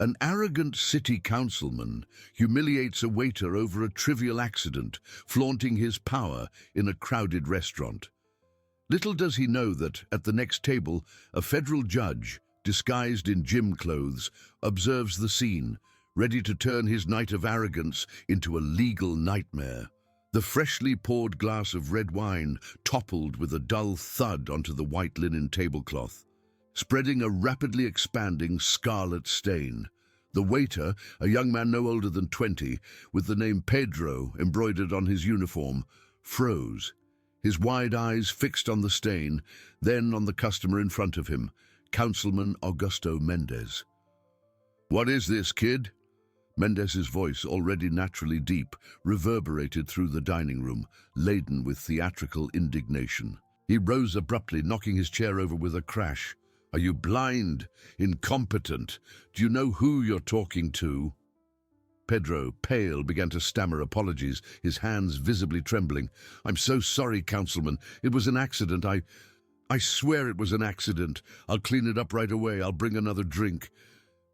An arrogant city councilman humiliates a waiter over a trivial accident, flaunting his power in a crowded restaurant. Little does he know that, at the next table, a federal judge, disguised in gym clothes, observes the scene, ready to turn his night of arrogance into a legal nightmare. The freshly poured glass of red wine toppled with a dull thud onto the white linen tablecloth, spreading a rapidly expanding scarlet stain. The waiter, a young man no older than 20, with the name Pedro embroidered on his uniform, froze, his wide eyes fixed on the stain, then on the customer in front of him, Councilman Augusto Mendez. "What is this, kid?" Mendez's voice, already naturally deep, reverberated through the dining room, laden with theatrical indignation. He rose abruptly, knocking his chair over with a crash. "Are you blind? Incompetent? Do you know who you're talking to?" Pedro, pale, began to stammer apologies, his hands visibly trembling. "I'm so sorry, Councilman. It was an accident. I swear it was an accident. I'll clean it up right away. I'll bring another drink."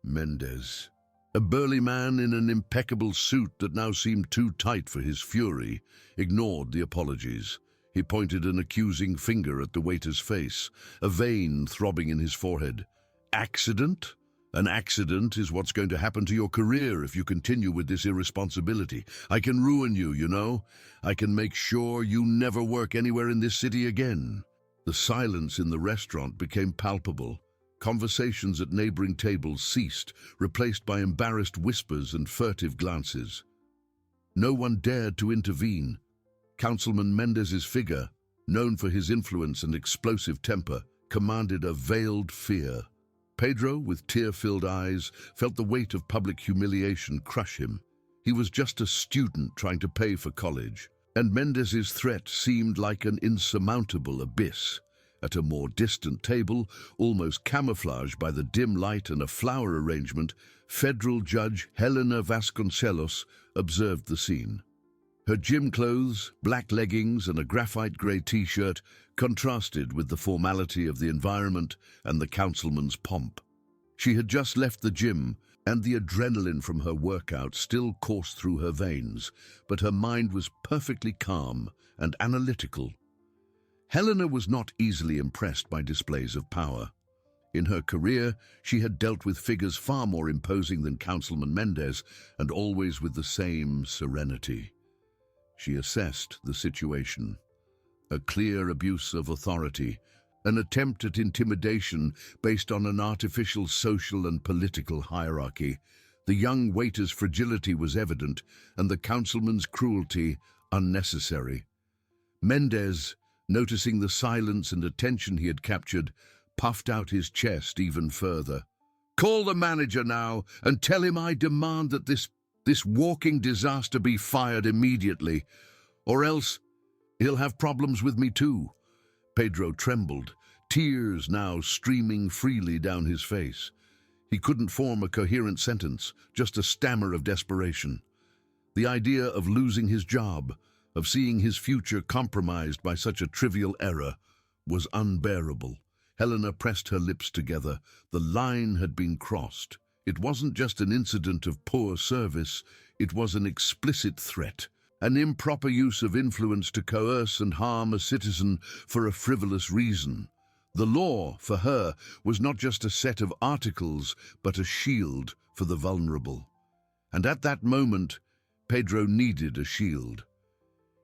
Mendez, a burly man in an impeccable suit that now seemed too tight for his fury, ignored the apologies. He pointed an accusing finger at the waiter's face, a vein throbbing in his forehead. "Accident? An accident is what's going to happen to your career if you continue with this irresponsibility. I can ruin you, you know. I can make sure you never work anywhere in this city again." The silence in the restaurant became palpable. Conversations at neighboring tables ceased, replaced by embarrassed whispers and furtive glances. No one dared to intervene. Councilman Mendez's figure, known for his influence and explosive temper, commanded a veiled fear. Pedro, with tear-filled eyes, felt the weight of public humiliation crush him. He was just a student trying to pay for college, and Mendez's threat seemed like an insurmountable abyss. At a more distant table, almost camouflaged by the dim light and a flower arrangement, federal judge Helena Vasconcelos observed the scene. Her gym clothes, black leggings and a graphite grey t-shirt contrasted with the formality of the environment and the councilman's pomp. She had just left the gym, and the adrenaline from her workout still coursed through her veins, but her mind was perfectly calm and analytical. Helena was not easily impressed by displays of power. In her career, she had dealt with figures far more imposing than Councilman Mendez, and always with the same serenity. She assessed the situation. A clear abuse of authority, an attempt at intimidation based on an artificial social and political hierarchy. The young waiter's fragility was evident, and the councilman's cruelty unnecessary. Mendez, noticing the silence and attention he had captured, puffed out his chest even further. "Call the manager now and tell him I demand that this walking disaster be fired immediately, or else he'll have problems with me too." Pedro trembled, tears now streaming freely down his face. He couldn't form a coherent sentence, just a stammer of desperation. The idea of losing his job, of seeing his future compromised by such a trivial error, was unbearable. Helena pressed her lips together. The line had been crossed. It wasn't just an incident of poor service, it was an explicit threat, an improper use of influence to coerce and harm a citizen for a frivolous reason. The law, for her, was not just a set of articles, but a shield for the vulnerable. And at that moment, Pedro needed a shield.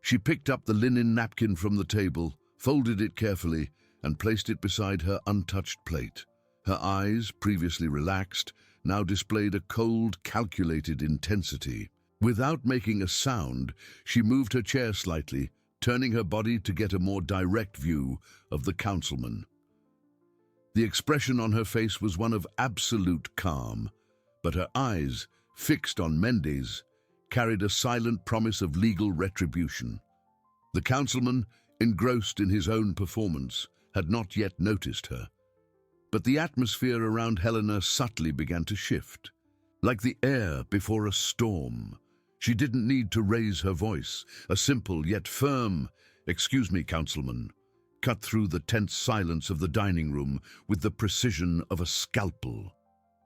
She picked up the linen napkin from the table, folded it carefully, and placed it beside her untouched plate. Her eyes, previously relaxed, now displayed a cold, calculated intensity. Without making a sound, she moved her chair slightly, turning her body to get a more direct view of the councilman. The expression on her face was one of absolute calm, but her eyes, fixed on Mendez, carried a silent promise of legal retribution. The councilman, engrossed in his own performance, had not yet noticed her. But the atmosphere around Helena subtly began to shift. Like the air before a storm, she didn't need to raise her voice. A simple yet firm, "Excuse me, Councilman," cut through the tense silence of the dining room with the precision of a scalpel.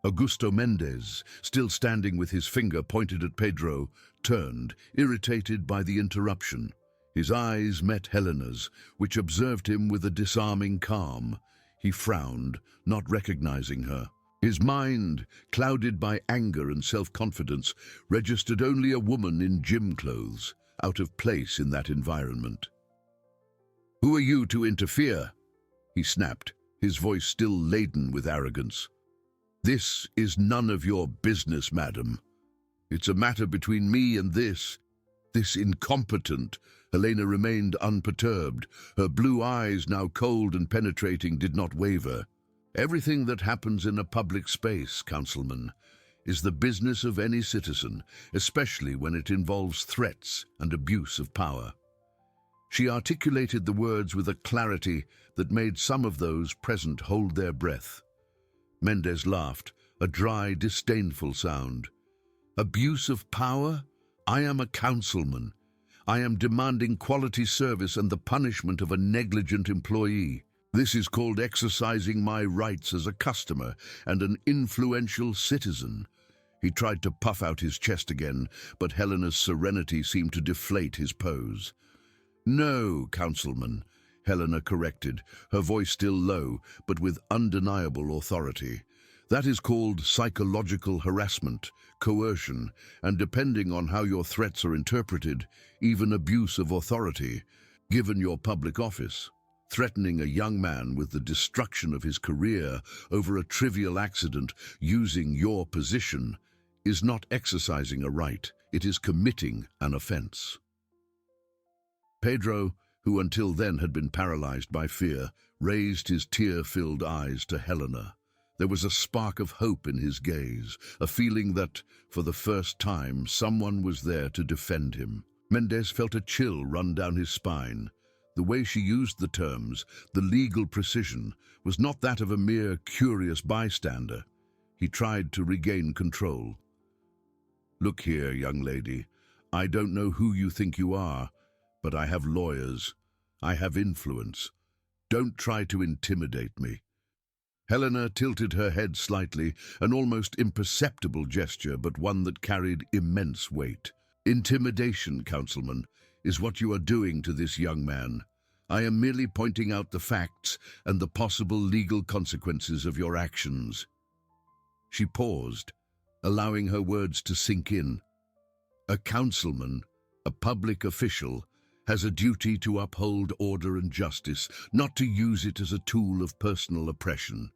Augusto Mendez, still standing with his finger pointed at Pedro, turned, irritated by the interruption. His eyes met Helena's, which observed him with a disarming calm. He frowned, not recognizing her. His mind, clouded by anger and self-confidence, registered only a woman in gym clothes, out of place in that environment. "Who are you to interfere?" he snapped, his voice still laden with arrogance. "This is none of your business, madam. It's a matter between me and this incompetent." Helena remained unperturbed. Her blue eyes, now cold and penetrating, did not waver. "Everything that happens in a public space, councilman, is the business of any citizen, especially when it involves threats and abuse of power." She articulated the words with a clarity that made some of those present hold their breath. Mendez laughed, a dry, disdainful sound. "Abuse of power? I am a councilman. I am demanding quality service and the punishment of a negligent employee. This is called exercising my rights as a customer and an influential citizen." He tried to puff out his chest again, but Helena's serenity seemed to deflate his pose. "No, councilman," Helena corrected, her voice still low, but with undeniable authority. "That is called psychological harassment, coercion, and depending on how your threats are interpreted, even abuse of authority. Given your public office, threatening a young man with the destruction of his career over a trivial accident using your position is not exercising a right, it is committing an offense." Pedro, who until then had been paralyzed by fear, raised his tear-filled eyes to Helena. There was a spark of hope in his gaze, a feeling that, for the first time, someone was there to defend him. Mendez felt a chill run down his spine. The way she used the terms, the legal precision, was not that of a mere curious bystander. He tried to regain control. "Look here, young lady, I don't know who you think you are, but I have lawyers. I have influence. Don't try to intimidate me." Helena tilted her head slightly, an almost imperceptible gesture, but one that carried immense weight. "Intimidation, councilman, is what you are doing to this young man. I am merely pointing out the facts and the possible legal consequences of your actions." She paused, allowing her words to sink in. "A councilman, a public official, has a duty to uphold order and justice, not to use it as a tool of personal oppression.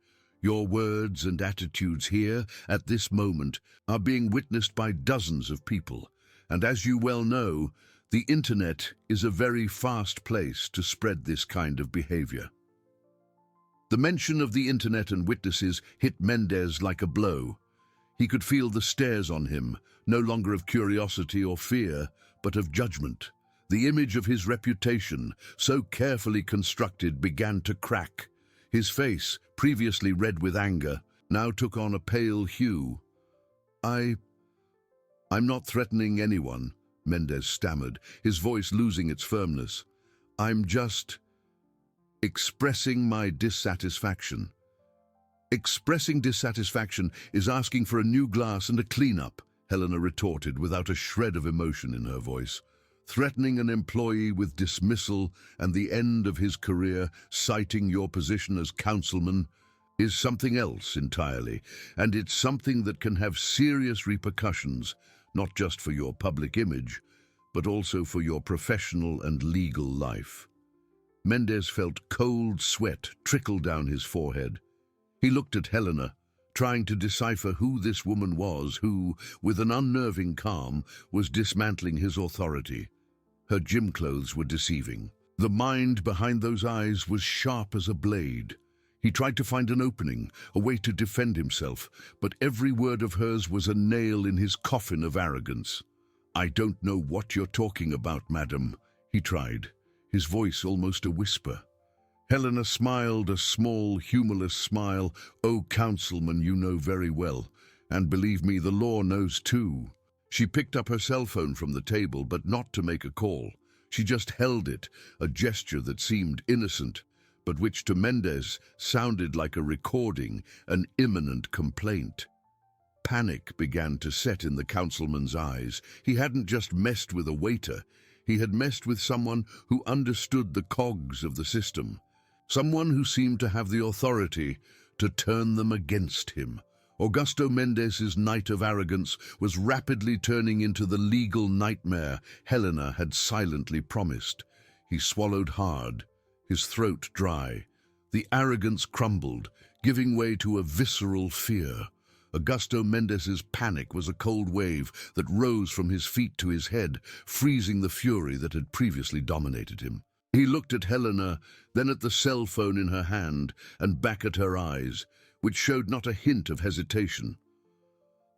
Your words and attitudes here, at this moment, are being witnessed by dozens of people, and as you well know, the internet is a very fast place to spread this kind of behavior." The mention of the internet and witnesses hit Mendez like a blow. He could feel the stares on him, no longer of curiosity or fear, but of judgment. The image of his reputation, so carefully constructed, began to crack. His face, previously red with anger, now took on a pale hue. I'm not threatening anyone," Mendez stammered, his voice losing its firmness. "I'm just expressing my dissatisfaction." "Expressing dissatisfaction is asking for a new glass and a clean-up," Helena retorted without a shred of emotion in her voice. "Threatening an employee with dismissal and the end of his career, citing your position as councilman, is something else entirely, and it's something that can have serious repercussions, not just for your public image, but also for your professional and legal life." Mendez felt cold sweat trickle down his forehead. He looked at Helena, trying to decipher who this woman was who, with an unnerving calm, was dismantling his authority. Her gym clothes were deceiving. The mind behind those eyes was sharp as a blade. He tried to find an opening, a way to defend himself, but every word of hers was a nail in his coffin of arrogance. "I don't know what you're talking about, madam," he tried, his voice almost a whisper. Helena smiled a small, humorless smile. "Oh, councilman, you know very well, and believe me, the law knows too." She picked up her cell phone from the table, but not to make a call. She just held it, a gesture that seemed innocent, but which to Mendez sounded like a recording, an imminent complaint. Panic began to set in the councilman's eyes. He hadn't just messed with a waiter. He had messed with someone who understood the cogs of the system. Someone who seemed to have the authority to turn them against him. Augusto Mendez's night of arrogance was rapidly turning into the legal nightmare Helena had silently promised. He swallowed hard, his throat dry. The arrogance crumbled, giving way to a visceral fear. Augusto Mendez's panic was a cold wave that rose from his feet to his head, freezing the fury that had previously dominated him. He looked at Helena, then at the cell phone in her hand, and back at her eyes, which showed not a hint of hesitation.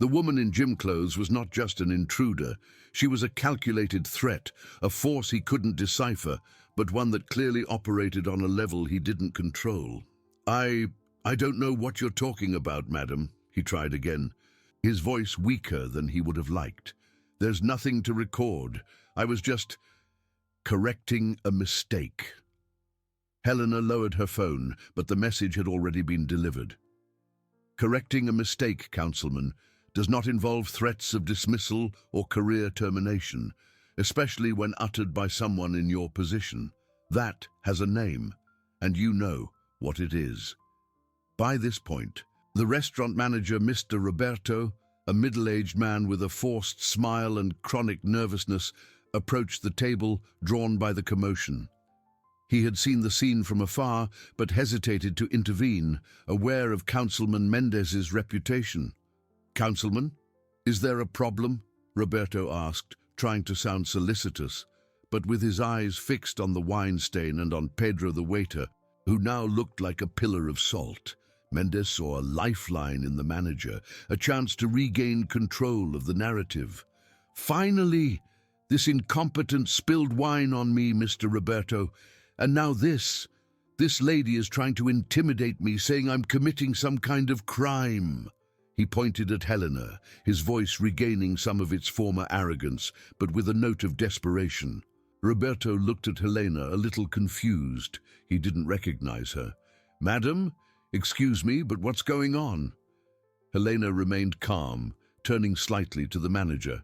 The woman in gym clothes was not just an intruder. She was a calculated threat, a force he couldn't decipher, but one that clearly operated on a level he didn't control. I don't know what you're talking about, madam, he tried again, his voice weaker than he would have liked. There's nothing to record. I was just correcting a mistake. Helena lowered her phone, but the message had already been delivered. Correcting a mistake, councilman, does not involve threats of dismissal or career termination, especially when uttered by someone in your position. That has a name, and you know what it is. By this point, the restaurant manager, Mr. Roberto, a middle-aged man with a forced smile and chronic nervousness, approached the table, drawn by the commotion. He had seen the scene from afar, but hesitated to intervene, aware of Councilman Mendez's reputation. "Councilman, is there a problem?" Roberto asked, trying to sound solicitous, but with his eyes fixed on the wine stain and on Pedro the waiter, who now looked like a pillar of salt. Mendez saw a lifeline in the manager, a chance to regain control of the narrative. "Finally! This incompetent spilled wine on me, Mr. Roberto. And now this lady is trying to intimidate me, saying I'm committing some kind of crime." He pointed at Helena, his voice regaining some of its former arrogance, but with a note of desperation. Roberto looked at Helena, a little confused. He didn't recognize her. "Madam, excuse me, but what's going on?" Helena remained calm, turning slightly to the manager.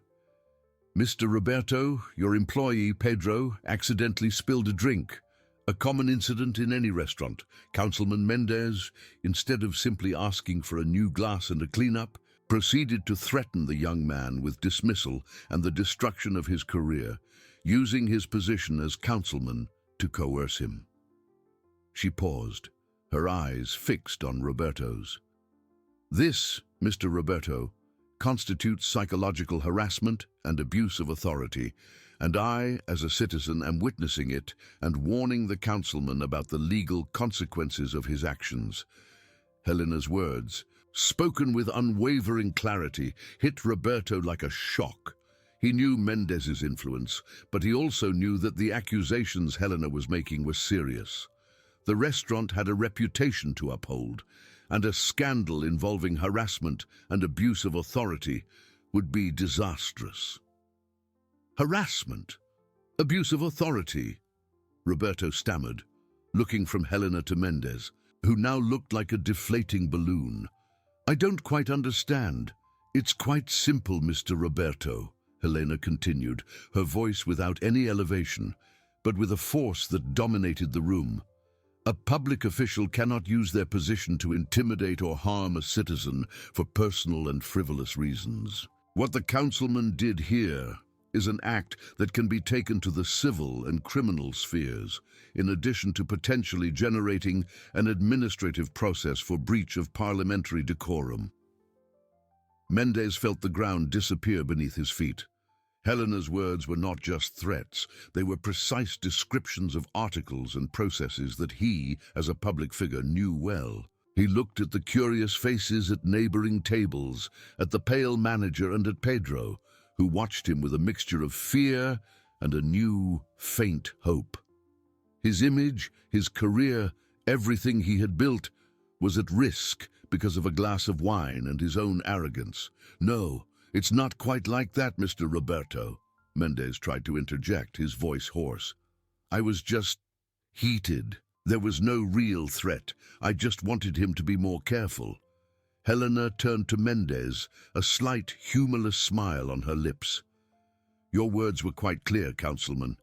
"Mr. Roberto, your employee, Pedro, accidentally spilled a drink. A common incident in any restaurant. Councilman Mendez, instead of simply asking for a new glass and a cleanup, proceeded to threaten the young man with dismissal and the destruction of his career, using his position as councilman to coerce him." She paused, her eyes fixed on Roberto's. "This, Mr. Roberto, constitutes psychological harassment and abuse of authority, and I, as a citizen, am witnessing it and warning the councilman about the legal consequences of his actions." Helena's words, spoken with unwavering clarity, hit Roberto like a shock. He knew Mendez's influence, but he also knew that the accusations Helena was making were serious. The restaurant had a reputation to uphold, and a scandal involving harassment and abuse of authority would be disastrous. "Harassment? Abuse of authority?" Roberto stammered, looking from Helena to Mendez, who now looked like a deflating balloon. "I don't quite understand." "It's quite simple, Mr. Roberto," Helena continued, her voice without any elevation, but with a force that dominated the room. "A public official cannot use their position to intimidate or harm a citizen for personal and frivolous reasons. What the councilman did here is an act that can be taken to the civil and criminal spheres, in addition to potentially generating an administrative process for breach of parliamentary decorum." Mendez felt the ground disappear beneath his feet. Helena's words were not just threats, they were precise descriptions of articles and processes that he, as a public figure, knew well. He looked at the curious faces at neighboring tables, at the pale manager and at Pedro, who watched him with a mixture of fear and a new, faint hope. His image, his career, everything he had built, was at risk because of a glass of wine and his own arrogance. "No, it's not quite like that, Mr. Roberto," Mendez tried to interject, his voice hoarse. "I was just heated. There was no real threat. I just wanted him to be more careful." Helena turned to Mendez, a slight, humorless smile on her lips. "Your words were quite clear, Councilman.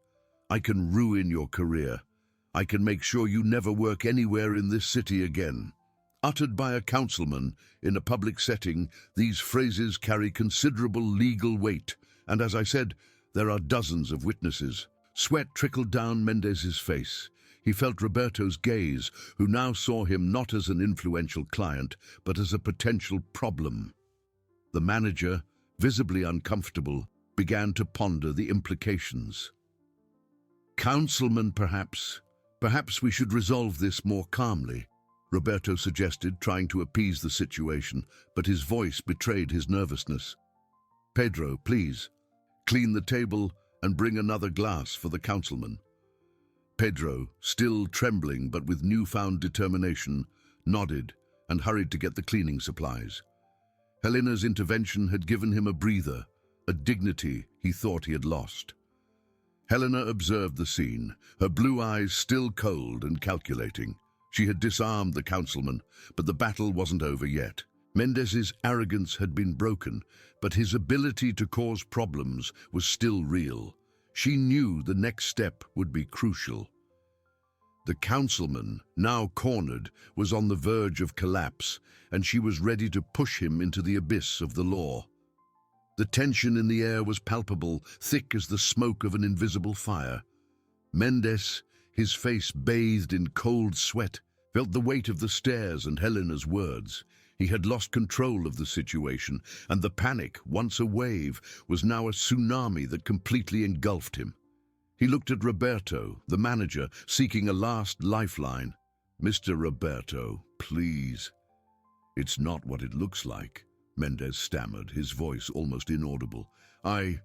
I can ruin your career. I can make sure you never work anywhere in this city again." Uttered by a councilman in a public setting, these phrases carry considerable legal weight, and as I said, there are dozens of witnesses. Sweat trickled down Mendez's face. He felt Roberto's gaze, who now saw him not as an influential client, but as a potential problem. The manager, visibly uncomfortable, began to ponder the implications. "Councilman, perhaps we should resolve this more calmly," Roberto suggested, trying to appease the situation, but his voice betrayed his nervousness. "Pedro, please, clean the table and bring another glass for the councilman." Pedro, still trembling but with newfound determination, nodded and hurried to get the cleaning supplies. Helena's intervention had given him a breather, a dignity he thought he had lost. Helena observed the scene, her blue eyes still cold and calculating. She had disarmed the councilman, but the battle wasn't over yet. Mendez's arrogance had been broken, but his ability to cause problems was still real. She knew the next step would be crucial. The councilman, now cornered, was on the verge of collapse, and she was ready to push him into the abyss of the law. The tension in the air was palpable, thick as the smoke of an invisible fire. Mendez, his face bathed in cold sweat, felt the weight of the stares and Helena's words. He had lost control of the situation, and the panic, once a wave, was now a tsunami that completely engulfed him. He looked at Roberto, the manager, seeking a last lifeline. "Mr. Roberto, please." "It's not what it looks like," Mendez stammered, his voice almost inaudible. I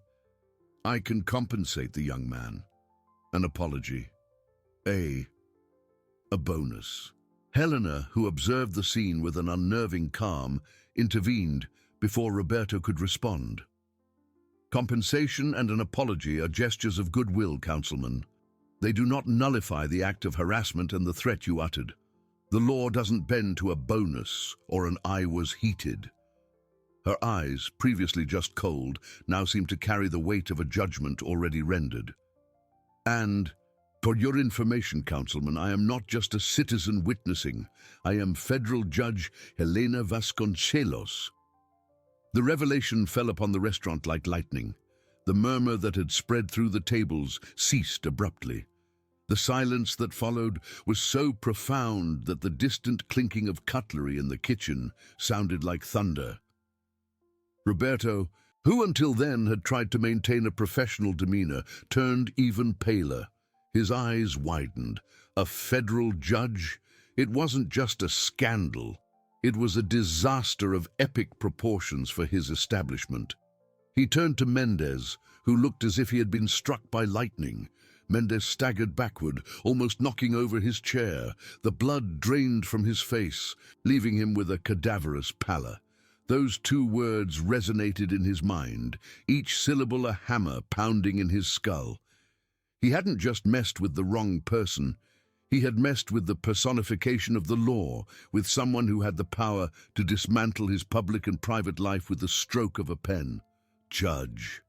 can compensate the young man. An apology. A bonus." Helena, who observed the scene with an unnerving calm, intervened before Roberto could respond. "Compensation and an apology are gestures of goodwill, Councilman. They do not nullify the act of harassment and the threat you uttered. The law doesn't bend to a bonus or an "I was heated." Her eyes, previously just cold, now seemed to carry the weight of a judgment already rendered. "And for your information, Councilman, I am not just a citizen witnessing. I am Federal Judge Helena Vasconcelos." The revelation fell upon the restaurant like lightning. The murmur that had spread through the tables ceased abruptly. The silence that followed was so profound that the distant clinking of cutlery in the kitchen sounded like thunder. Roberto, who until then had tried to maintain a professional demeanor, turned even paler. His eyes widened. A federal judge? It wasn't just a scandal. It was a disaster of epic proportions for his establishment. He turned to Mendez, who looked as if he had been struck by lightning. Mendez staggered backward, almost knocking over his chair. The blood drained from his face, leaving him with a cadaverous pallor. Those two words resonated in his mind, each syllable a hammer pounding in his skull. He hadn't just messed with the wrong person. He had messed with the personification of the law, with someone who had the power to dismantle his public and private life with the stroke of a pen. "Judge.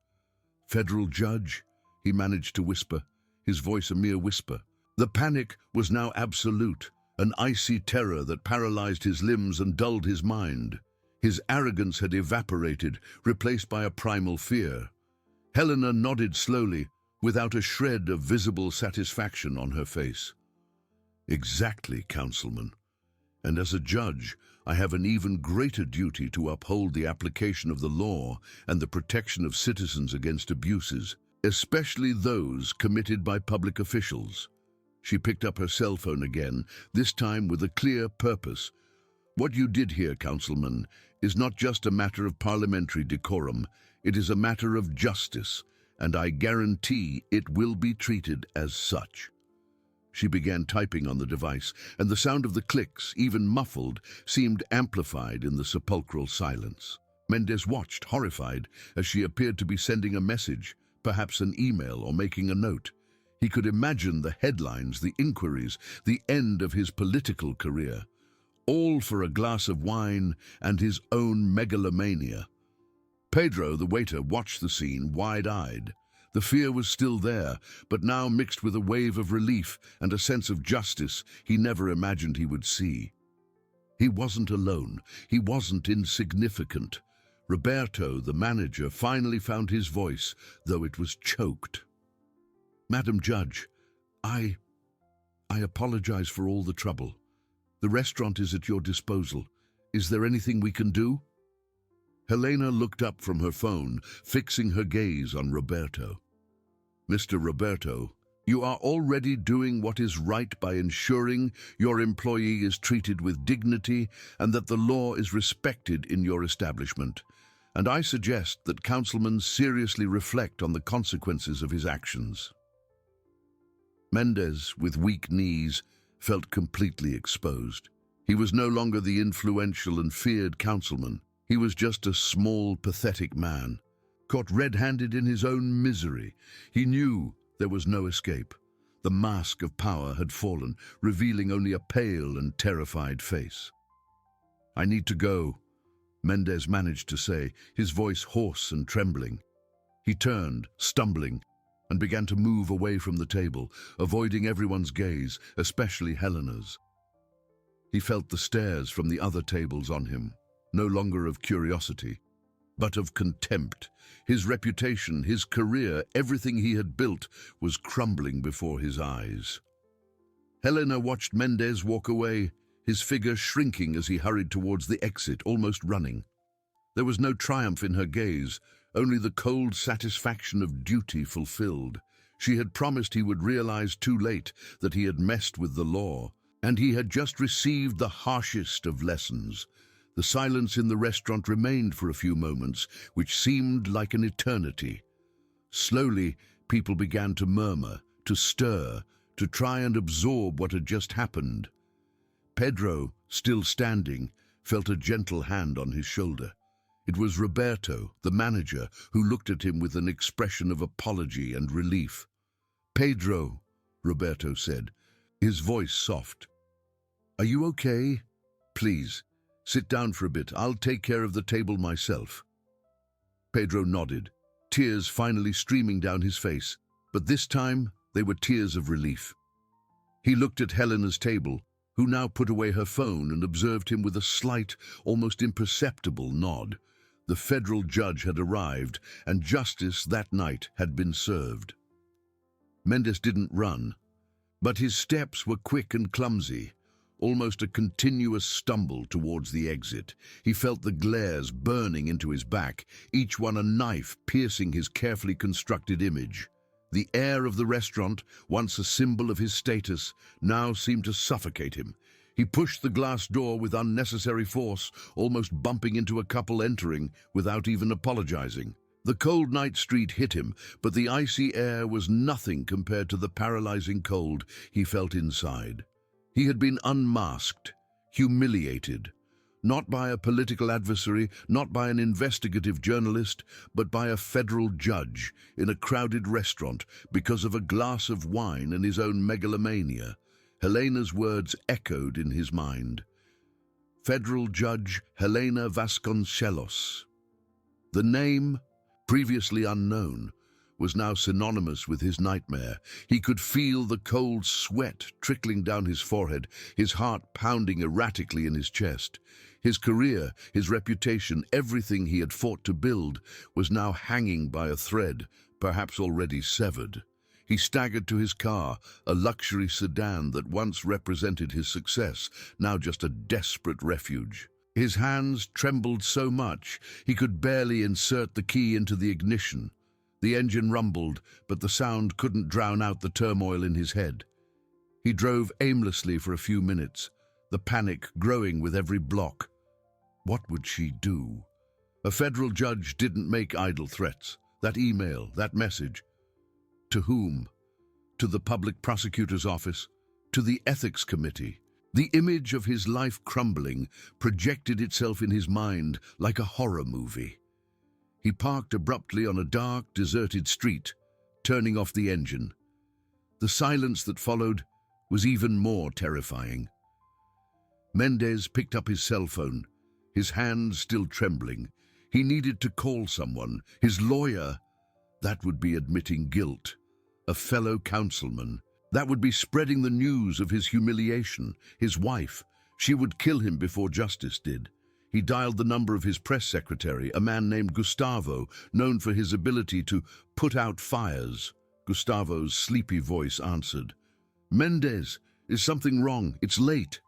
Federal judge," he managed to whisper, his voice a mere whisper. The panic was now absolute, an icy terror that paralyzed his limbs and dulled his mind. His arrogance had evaporated, replaced by a primal fear. Helena nodded slowly, without a shred of visible satisfaction on her face. "Exactly, Councilman. And as a judge, I have an even greater duty to uphold the application of the law and the protection of citizens against abuses, especially those committed by public officials." She picked up her cell phone again, this time with a clear purpose. "What you did here, Councilman, is not just a matter of parliamentary decorum. It is a matter of justice, and I guarantee it will be treated as such." She began typing on the device, and the sound of the clicks, even muffled, seemed amplified in the sepulchral silence. Mendez watched, horrified, as she appeared to be sending a message, perhaps an email or making a note. He could imagine the headlines, the inquiries, the end of his political career. all for a glass of wine and his own megalomania. Pedro, the waiter, watched the scene wide-eyed. The fear was still there, but now mixed with a wave of relief and a sense of justice he never imagined he would see. He wasn't alone. He wasn't insignificant. Roberto, the manager, finally found his voice, though it was choked. "Madam Judge, I apologize for all the trouble. The restaurant is at your disposal. Is there anything we can do?" Helena looked up from her phone, fixing her gaze on Roberto. "Mr. Roberto, you are already doing what is right by ensuring your employee is treated with dignity and that the law is respected in your establishment. And I suggest that Councilman seriously reflect on the consequences of his actions." Mendez, with weak knees, felt completely exposed. He was no longer the influential and feared councilman. He was just a small, pathetic man, caught red-handed in his own misery. He knew there was no escape. The mask of power had fallen, revealing only a pale and terrified face. "I need to go," Mendez managed to say, his voice hoarse and trembling. He turned, stumbling, and began to move away from the table, avoiding everyone's gaze, especially Helena's. He felt the stares from the other tables on him, no longer of curiosity, but of contempt. His reputation, his career, everything he had built was crumbling before his eyes. Helena watched Mendez walk away, his figure shrinking as he hurried towards the exit, almost running. There was no triumph in her gaze, only the cold satisfaction of duty fulfilled. She had promised he would realize too late that he had messed with the law, and he had just received the harshest of lessons. The silence in the restaurant remained for a few moments, which seemed like an eternity. Slowly, people began to murmur, to stir, to try and absorb what had just happened. Pedro, still standing, felt a gentle hand on his shoulder. It was Roberto, the manager, who looked at him with an expression of apology and relief. "Pedro," Roberto said, his voice soft. "Are you okay? Please, sit down for a bit. I'll take care of the table myself." Pedro nodded, tears finally streaming down his face, but this time they were tears of relief. He looked at Helena's table, who now put away her phone and observed him with a slight, almost imperceptible nod. The federal judge had arrived, and justice that night had been served. Mendez didn't run, but his steps were quick and clumsy, almost a continuous stumble towards the exit. He felt the glares burning into his back, each one a knife piercing his carefully constructed image. The air of the restaurant, once a symbol of his status, now seemed to suffocate him. He pushed the glass door with unnecessary force, almost bumping into a couple entering without even apologizing. The cold night street hit him, but the icy air was nothing compared to the paralyzing cold he felt inside. He had been unmasked, humiliated, not by a political adversary, not by an investigative journalist, but by a federal judge in a crowded restaurant because of a glass of wine and his own megalomania. Helena's words echoed in his mind. Federal Judge Helena Vasconcelos. The name, previously unknown, was now synonymous with his nightmare. He could feel the cold sweat trickling down his forehead, his heart pounding erratically in his chest. His career, his reputation, everything he had fought to build was now hanging by a thread, perhaps already severed. He staggered to his car, a luxury sedan that once represented his success, now just a desperate refuge. His hands trembled so much he could barely insert the key into the ignition. The engine rumbled, but the sound couldn't drown out the turmoil in his head. He drove aimlessly for a few minutes, the panic growing with every block. What would she do? A federal judge didn't make idle threats. That email, that message. To whom? To the public prosecutor's office? To the ethics committee? The image of his life crumbling projected itself in his mind like a horror movie. He parked abruptly on a dark, deserted street, turning off the engine. The silence that followed was even more terrifying. Mendez picked up his cell phone, his hand still trembling. He needed to call someone, his lawyer. That would be admitting guilt. A fellow councilman. That would be spreading the news of his humiliation. His wife. She would kill him before justice did. He dialed the number of his press secretary, a man named Gustavo, known for his ability to put out fires. Gustavo's sleepy voice answered. "Mendez, is something wrong? It's late."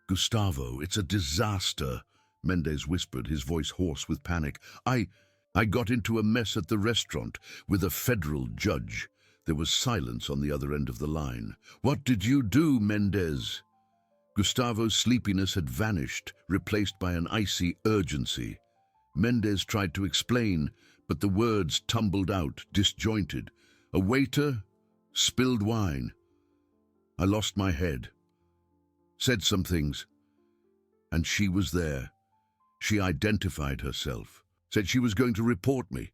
"Gustavo, it's a disaster," Mendez whispered, his voice hoarse with panic. I got into a mess at the restaurant with a federal judge." There was silence on the other end of the line. "What did you do, Mendez?" Gustavo's sleepiness had vanished, replaced by an icy urgency. Mendez tried to explain, but the words tumbled out, disjointed. "A waiter, spilled wine. I lost my head. Said some things. And she was there. She identified herself. Said she was going to report me.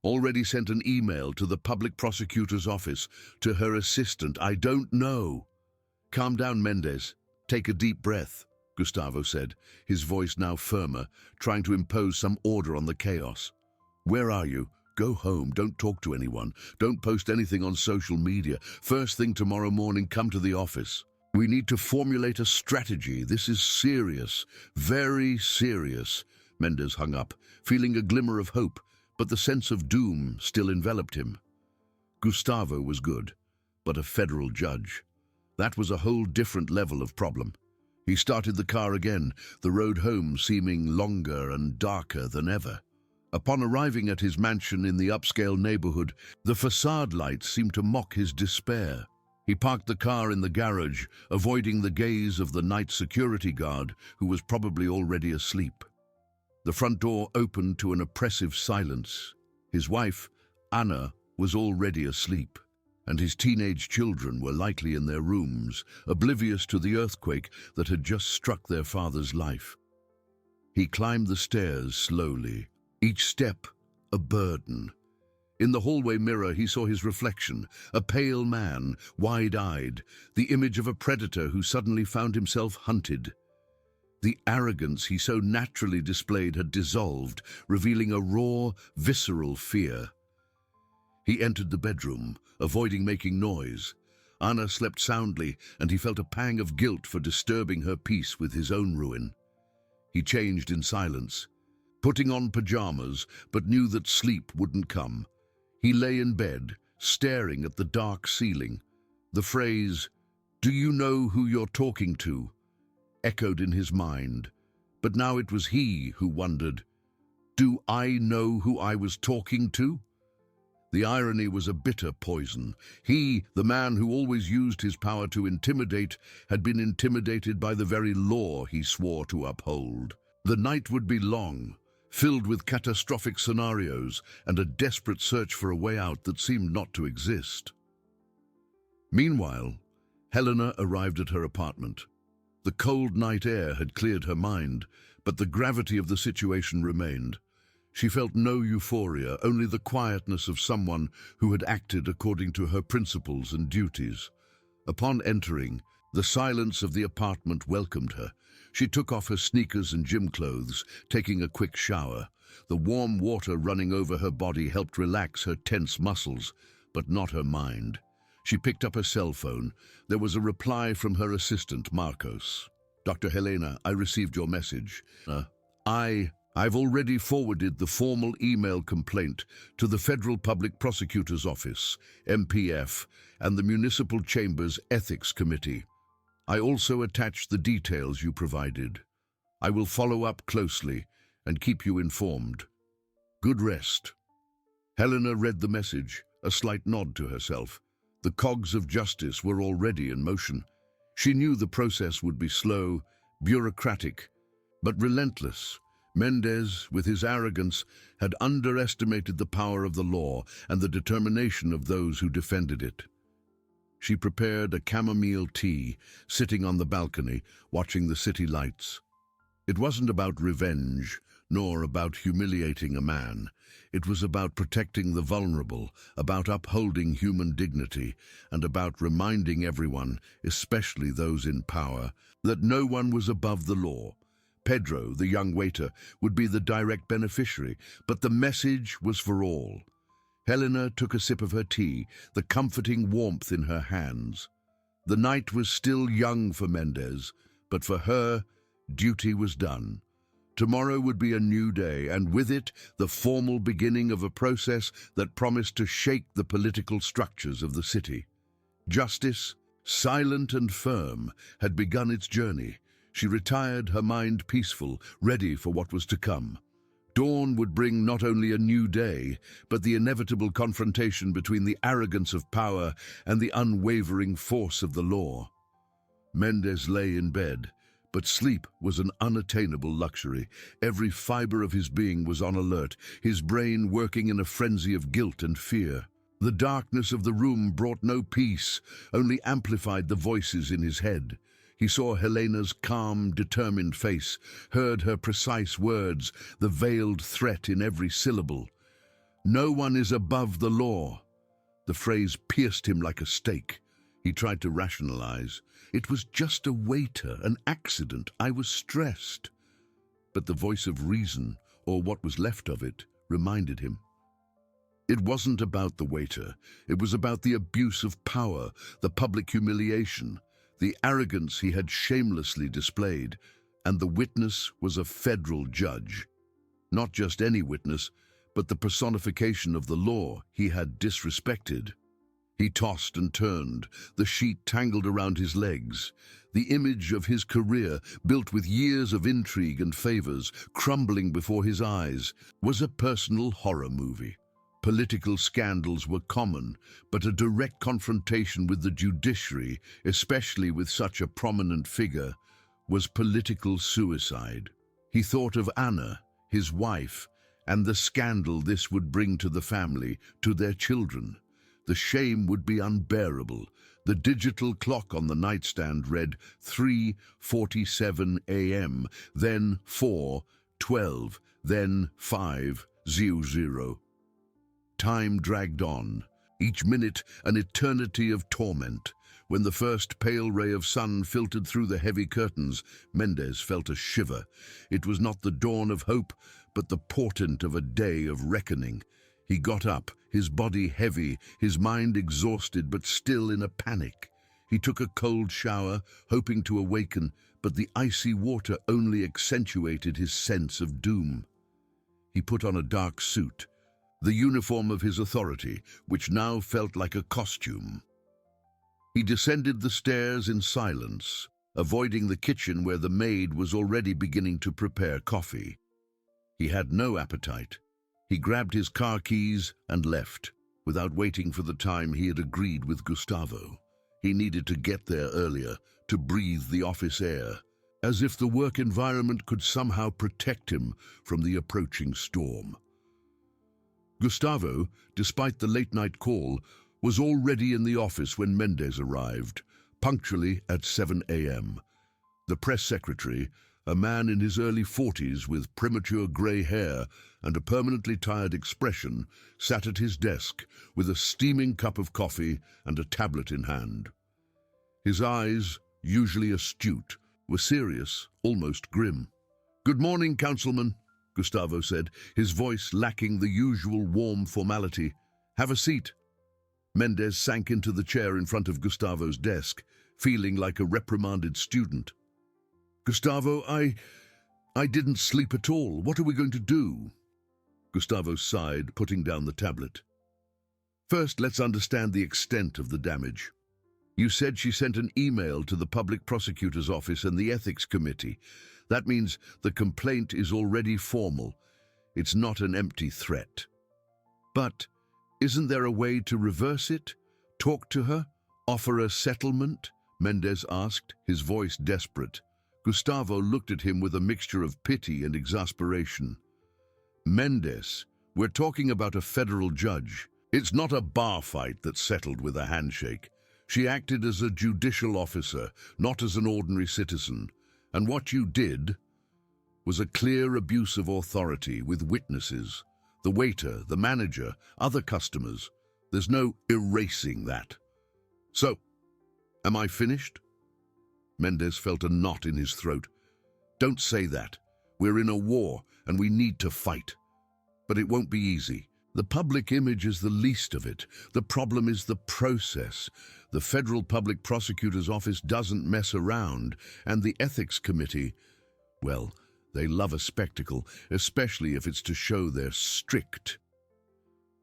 Already sent an email to the public prosecutor's office, to her assistant. I don't know." "Calm down, Mendez. Take a deep breath," Gustavo said, his voice now firmer, trying to impose some order on the chaos. "Where are you? Go home. Don't talk to anyone. Don't post anything on social media. First thing tomorrow morning, come to the office. We need to formulate a strategy. This is serious. Very serious." Mendez hung up, feeling a glimmer of hope, but the sense of doom still enveloped him. Gustavo was good, but a federal judge. That was a whole different level of problem. He started the car again, the road home seeming longer and darker than ever. Upon arriving at his mansion in the upscale neighborhood, the facade lights seemed to mock his despair. He parked the car in the garage, avoiding the gaze of the night security guard, who was probably already asleep. The front door opened to an oppressive silence. His wife, Anna, was already asleep, and his teenage children were likely in their rooms, oblivious to the earthquake that had just struck their father's life. He climbed the stairs slowly, each step a burden. In the hallway mirror he saw his reflection, a pale man, wide-eyed, the image of a predator who suddenly found himself hunted. The arrogance he so naturally displayed had dissolved, revealing a raw, visceral fear. He entered the bedroom, avoiding making noise. Anna slept soundly, and he felt a pang of guilt for disturbing her peace with his own ruin. He changed in silence, putting on pajamas, but knew that sleep wouldn't come. He lay in bed, staring at the dark ceiling. The phrase, "Do you know who you're talking to?" echoed in his mind, but now it was he who wondered, "Do I know who I was talking to?" The irony was a bitter poison. He, the man who always used his power to intimidate, had been intimidated by the very law he swore to uphold. The night would be long, filled with catastrophic scenarios and a desperate search for a way out that seemed not to exist. Meanwhile, Helena arrived at her apartment. The cold night air had cleared her mind, but the gravity of the situation remained. She felt no euphoria, only the quietness of someone who had acted according to her principles and duties. Upon entering, the silence of the apartment welcomed her. She took off her sneakers and gym clothes, taking a quick shower. The warm water running over her body helped relax her tense muscles, but not her mind. She picked up her cell phone. There was a reply from her assistant, Marcos. "Dr. Helena, I received your message. I've already forwarded the formal email complaint to the Federal Public Prosecutor's Office, MPF, and the Municipal Chamber's Ethics Committee. I also attached the details you provided. I will follow up closely and keep you informed. Good rest." Helena read the message, a slight nod to herself. The cogs of justice were already in motion. She knew the process would be slow, bureaucratic, but relentless. Mendez, with his arrogance, had underestimated the power of the law and the determination of those who defended it. She prepared a chamomile tea, sitting on the balcony, watching the city lights. It wasn't about revenge, nor about humiliating a man. It was about protecting the vulnerable, about upholding human dignity, and about reminding everyone, especially those in power, that no one was above the law. Pedro, the young waiter, would be the direct beneficiary, but the message was for all. Helena took a sip of her tea, the comforting warmth in her hands. The night was still young for Mendez, but for her, duty was done. Tomorrow would be a new day, and with it, the formal beginning of a process that promised to shake the political structures of the city. Justice, silent and firm, had begun its journey. She retired, her mind peaceful, ready for what was to come. Dawn would bring not only a new day, but the inevitable confrontation between the arrogance of power and the unwavering force of the law. Mendez lay in bed, but sleep was an unattainable luxury. Every fiber of his being was on alert, his brain working in a frenzy of guilt and fear. The darkness of the room brought no peace, only amplified the voices in his head. He saw Helena's calm, determined face, heard her precise words, the veiled threat in every syllable. "No one is above the law." The phrase pierced him like a stake. He tried to rationalize. "It was just a waiter, an accident. I was stressed." But the voice of reason, or what was left of it, reminded him. It wasn't about the waiter. It was about the abuse of power, the public humiliation, the arrogance he had shamelessly displayed, and the witness was a federal judge. Not just any witness, but the personification of the law he had disrespected. He tossed and turned, the sheet tangled around his legs. The image of his career, built with years of intrigue and favors, crumbling before his eyes, was a personal horror movie. Political scandals were common, but a direct confrontation with the judiciary, especially with such a prominent figure, was political suicide. He thought of Anna, his wife, and the scandal this would bring to the family, to their children. The shame would be unbearable. The digital clock on the nightstand read 3:47 a.m., then 4:12, then 5:00. Time dragged on, each minute an eternity of torment. When the first pale ray of sun filtered through the heavy curtains, Mendez felt a shiver. It was not the dawn of hope, but the portent of a day of reckoning. He got up, his body heavy, his mind exhausted, but still in a panic. He took a cold shower, hoping to awaken, but the icy water only accentuated his sense of doom. He put on a dark suit, the uniform of his authority, which now felt like a costume. He descended the stairs in silence, avoiding the kitchen where the maid was already beginning to prepare coffee. He had no appetite. He grabbed his car keys and left, without waiting for the time he had agreed with Gustavo. He needed to get there earlier, to breathe the office air, as if the work environment could somehow protect him from the approaching storm. Gustavo, despite the late-night call, was already in the office when Mendez arrived, punctually at 7 a.m. The press secretary, a man in his early 40s with premature grey hair and a permanently tired expression, sat at his desk with a steaming cup of coffee and a tablet in hand. His eyes, usually astute, were serious, almost grim. "Good morning, Councilman," Gustavo said, his voice lacking the usual warm formality. "Have a seat." Mendez sank into the chair in front of Gustavo's desk, feeling like a reprimanded student. "Gustavo, I didn't sleep at all. What are we going to do?" Gustavo sighed, putting down the tablet. "First, let's understand the extent of the damage. You said she sent an email to the public prosecutor's office and the ethics committee. That means the complaint is already formal. It's not an empty threat. But isn't there a way to reverse it? Talk to her? Offer a settlement?" Mendez asked, his voice desperate. Gustavo looked at him with a mixture of pity and exasperation. "Mendez, we're talking about a federal judge. It's not a bar fight that settled with a handshake. She acted as a judicial officer, not as an ordinary citizen. And what you did was a clear abuse of authority with witnesses. The waiter, the manager, other customers. There's no erasing that. So, am I finished? Mendez felt a knot in his throat. Don't say that. We're in a war and we need to fight. But it won't be easy. The public image is the least of it. The problem is the process. The Federal Public Prosecutor's Office doesn't mess around, and the Ethics Committee, well, they love a spectacle, especially if it's to show they're strict.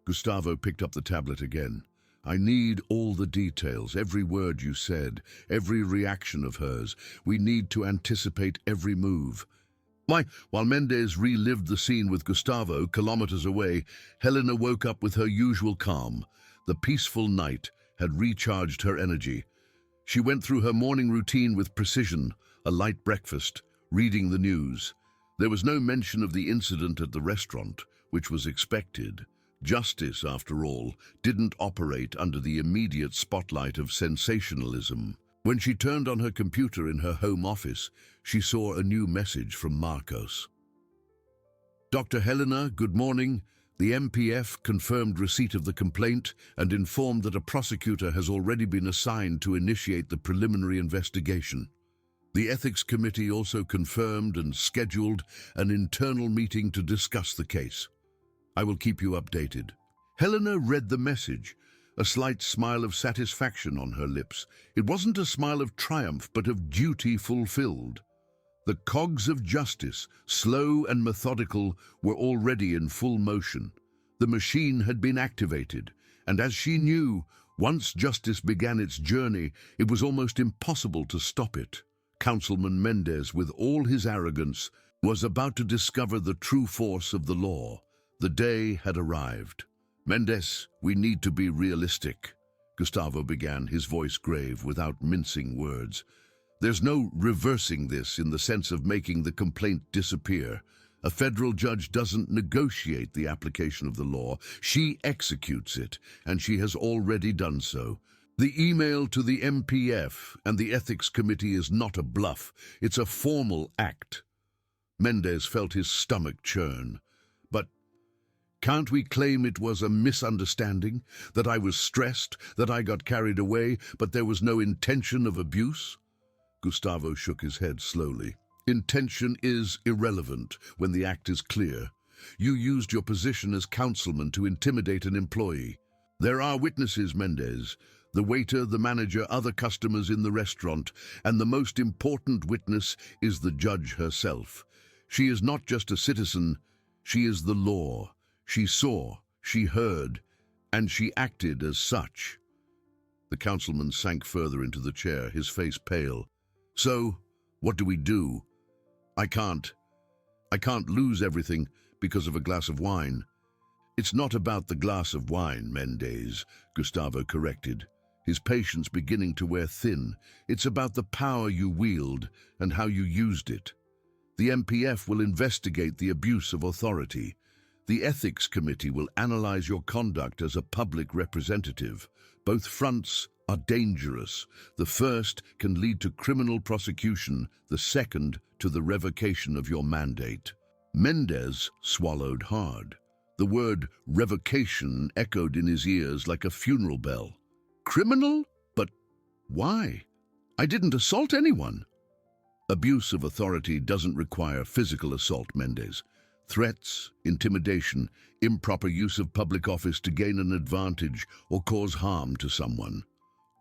Gustavo picked up the tablet again. I need all the details, every word you said, every reaction of hers. We need to anticipate every move. While Mendez relived the scene with Gustavo, kilometers away, Helena woke up with her usual calm. The peaceful night had recharged her energy. She went through her morning routine with precision, a light breakfast, reading the news. There was no mention of the incident at the restaurant, which was expected. Justice, after all, didn't operate under the immediate spotlight of sensationalism. When she turned on her computer in her home office, she saw a new message from Marcos. Dr. Helena, good morning. The MPF confirmed receipt of the complaint and informed that a prosecutor has already been assigned to initiate the preliminary investigation. The Ethics Committee also confirmed and scheduled an internal meeting to discuss the case. I will keep you updated. Helena read the message, a slight smile of satisfaction on her lips. It wasn't a smile of triumph, but of duty fulfilled. The cogs of justice, slow and methodical, were already in full motion. The machine had been activated, and as she knew, once justice began its journey, it was almost impossible to stop it. Councilman Mendez, with all his arrogance, was about to discover the true force of the law. The day had arrived. Mendez, we need to be realistic, Gustavo began, his voice grave, without mincing words. There's no reversing this in the sense of making the complaint disappear. A federal judge doesn't negotiate the application of the law. She executes it, and she has already done so. The email to the MPF and the Ethics Committee is not a bluff. It's a formal act. Mendez felt his stomach churn. But can't we claim it was a misunderstanding? That I was stressed, that I got carried away, but there was no intention of abuse? Gustavo shook his head slowly. Intention is irrelevant when the act is clear. You used your position as councilman to intimidate an employee. There are witnesses, Mendez. The waiter, the manager, other customers in the restaurant, and the most important witness is the judge herself. She is not just a citizen, she is the law. She saw, she heard, and she acted as such. The councilman sank further into the chair, his face pale. So, what do we do? I can't lose everything because of a glass of wine. It's not about the glass of wine, Mendez, Gustavo corrected, his patience beginning to wear thin. It's about the power you wield and how you used it. The MPF will investigate the abuse of authority. The Ethics Committee will analyze your conduct as a public representative. Both fronts are dangerous. The first can lead to criminal prosecution, the second to the revocation of your mandate. Mendez swallowed hard. The word revocation echoed in his ears like a funeral bell. Criminal? But why? I didn't assault anyone. Abuse of authority doesn't require physical assault, Mendez. Threats, intimidation, improper use of public office to gain an advantage or cause harm to someone.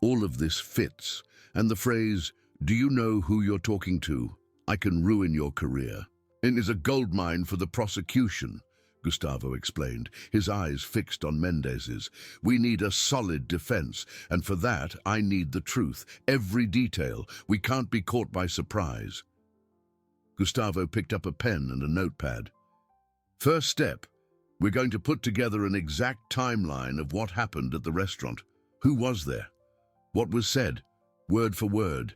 All of this fits, and the phrase, "Do you know who you're talking to? I can ruin your career," and is a goldmine for the prosecution, Gustavo explained, his eyes fixed on Mendez's. We need a solid defense, and for that I need the truth, every detail. We can't be caught by surprise. Gustavo picked up a pen and a notepad. First step, we're going to put together an exact timeline of what happened at the restaurant. Who was there? What was said, word for word?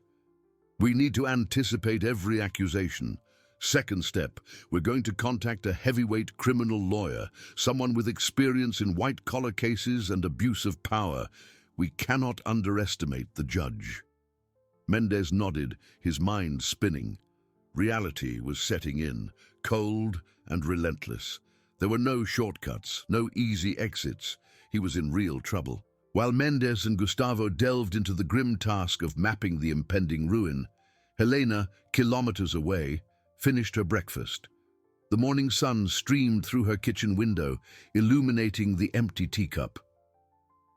We need to anticipate every accusation. Second step, we're going to contact a heavyweight criminal lawyer, someone with experience in white-collar cases and abuse of power. We cannot underestimate the judge. Mendez nodded, his mind spinning. Reality was setting in, cold and relentless. There were no shortcuts, no easy exits. He was in real trouble. While Mendez and Gustavo delved into the grim task of mapping the impending ruin, Helena, kilometers away, finished her breakfast. The morning sun streamed through her kitchen window, illuminating the empty teacup.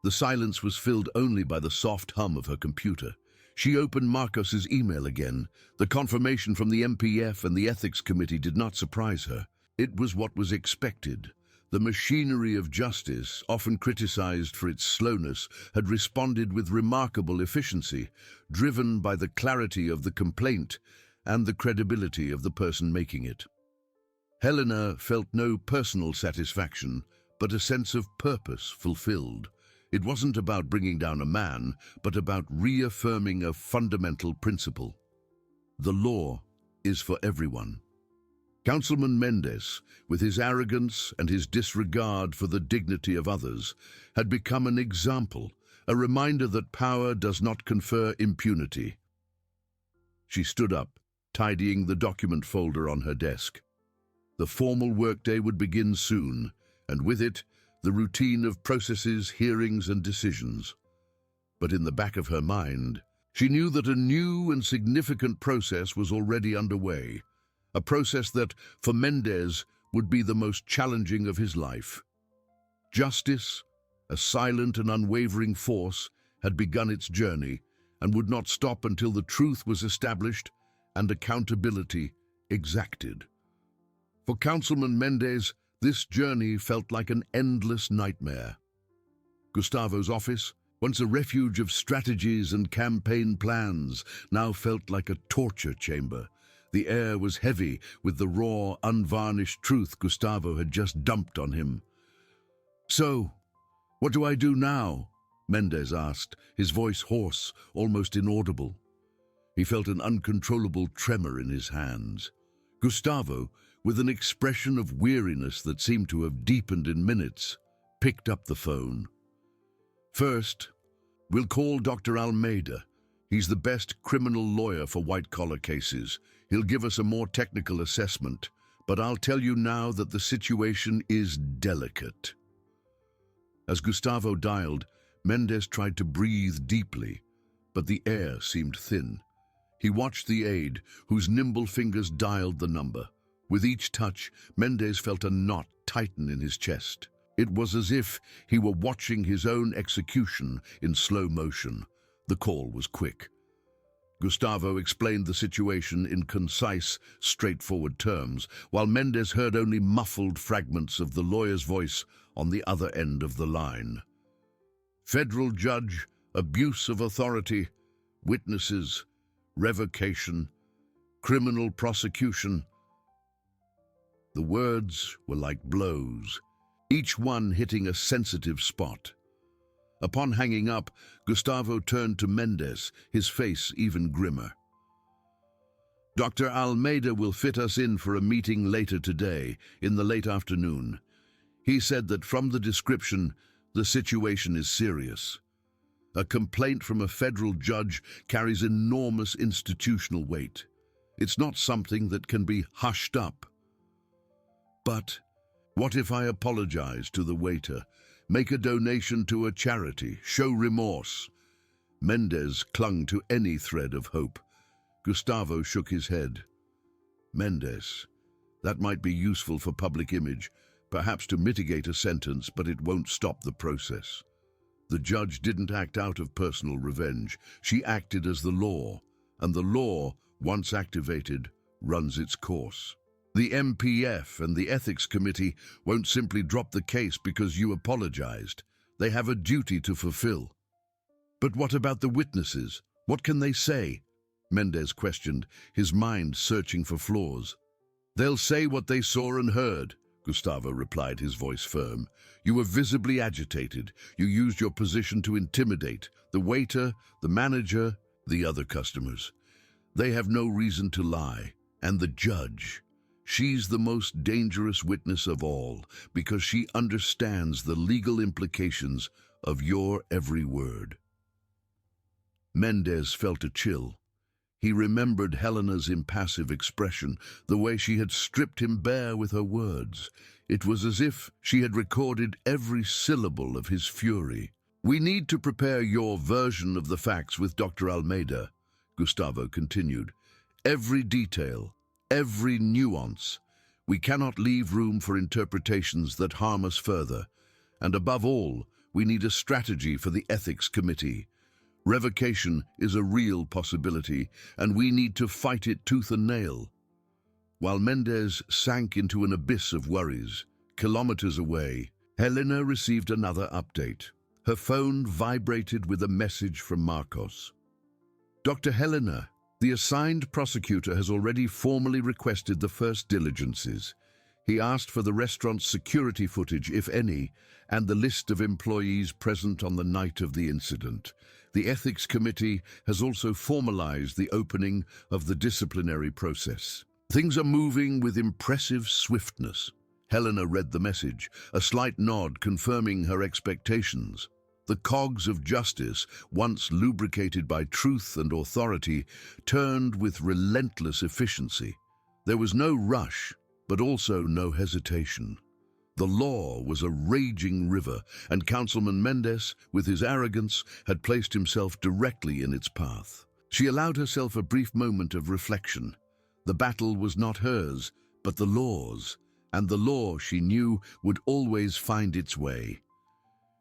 The silence was filled only by the soft hum of her computer. She opened Marcos's email again. The confirmation from the MPF and the Ethics Committee did not surprise her. It was what was expected. The machinery of justice, often criticized for its slowness, had responded with remarkable efficiency, driven by the clarity of the complaint and the credibility of the person making it. Helena felt no personal satisfaction, but a sense of purpose fulfilled. It wasn't about bringing down a man, but about reaffirming a fundamental principle. The law is for everyone. Councilman Mendez, with his arrogance and his disregard for the dignity of others, had become an example, a reminder that power does not confer impunity. She stood up, tidying the document folder on her desk. The formal workday would begin soon, and with it, the routine of processes, hearings, and decisions. But in the back of her mind, she knew that a new and significant process was already underway, a process that, for Mendez, would be the most challenging of his life. Justice, a silent and unwavering force, had begun its journey and would not stop until the truth was established and accountability exacted. For Councilman Mendez, this journey felt like an endless nightmare. Gustavo's office, once a refuge of strategies and campaign plans, now felt like a torture chamber. The air was heavy with the raw, unvarnished truth Gustavo had just dumped on him. "So, what do I do now?" Mendez asked, his voice hoarse, almost inaudible. He felt an uncontrollable tremor in his hands. Gustavo, with an expression of weariness that seemed to have deepened in minutes, picked up the phone. "First, we'll call Dr. Almeida. He's the best criminal lawyer for white-collar cases. He'll give us a more technical assessment, but I'll tell you now that the situation is delicate." As Gustavo dialed, Mendez tried to breathe deeply, but the air seemed thin. He watched the aide, whose nimble fingers dialed the number. With each touch, Mendez felt a knot tighten in his chest. It was as if he were watching his own execution in slow motion. The call was quick. Gustavo explained the situation in concise, straightforward terms, while Mendez heard only muffled fragments of the lawyer's voice on the other end of the line. Federal judge, abuse of authority, witnesses, revocation, criminal prosecution. The words were like blows, each one hitting a sensitive spot. Upon hanging up, Gustavo turned to Mendez, his face even grimmer. "Dr. Almeida will fit us in for a meeting later today, in the late afternoon. He said that from the description, the situation is serious. A complaint from a federal judge carries enormous institutional weight. It's not something that can be hushed up. But what if I apologize to the waiter, make a donation to a charity, show remorse?" Mendez clung to any thread of hope. Gustavo shook his head. "Mendez, that might be useful for public image, perhaps to mitigate a sentence, but it won't stop the process. The judge didn't act out of personal revenge. She acted as the law, and the law, once activated, runs its course. The MPF and the Ethics Committee won't simply drop the case because you apologized. They have a duty to fulfill." "But what about the witnesses? What can they say?" Mendez questioned, his mind searching for flaws. "They'll say what they saw and heard," Gustavo replied, his voice firm. "You were visibly agitated. You used your position to intimidate the waiter, the manager, the other customers. They have no reason to lie. And the judge, she's the most dangerous witness of all because she understands the legal implications of your every word." Mendez felt a chill. He remembered Helena's impassive expression, the way she had stripped him bare with her words. It was as if she had recorded every syllable of his fury. "We need to prepare your version of the facts with Dr. Almeida," Gustavo continued. "Every detail, every nuance. We cannot leave room for interpretations that harm us further. And above all, we need a strategy for the Ethics Committee. Revocation is a real possibility, and we need to fight it tooth and nail." While Mendez sank into an abyss of worries, kilometers away, Helena received another update. Her phone vibrated with a message from Marcos. "Dr. Helena, the assigned prosecutor has already formally requested the first diligences. He asked for the restaurant's security footage, if any, and the list of employees present on the night of the incident. The Ethics Committee has also formalized the opening of the disciplinary process. Things are moving with impressive swiftness." Helena read the message, a slight nod confirming her expectations. The cogs of justice, once lubricated by truth and authority, turned with relentless efficiency. There was no rush, but also no hesitation. The law was a raging river, and Councilman Mendez, with his arrogance, had placed himself directly in its path. She allowed herself a brief moment of reflection. The battle was not hers, but the law's, and the law, she knew, would always find its way.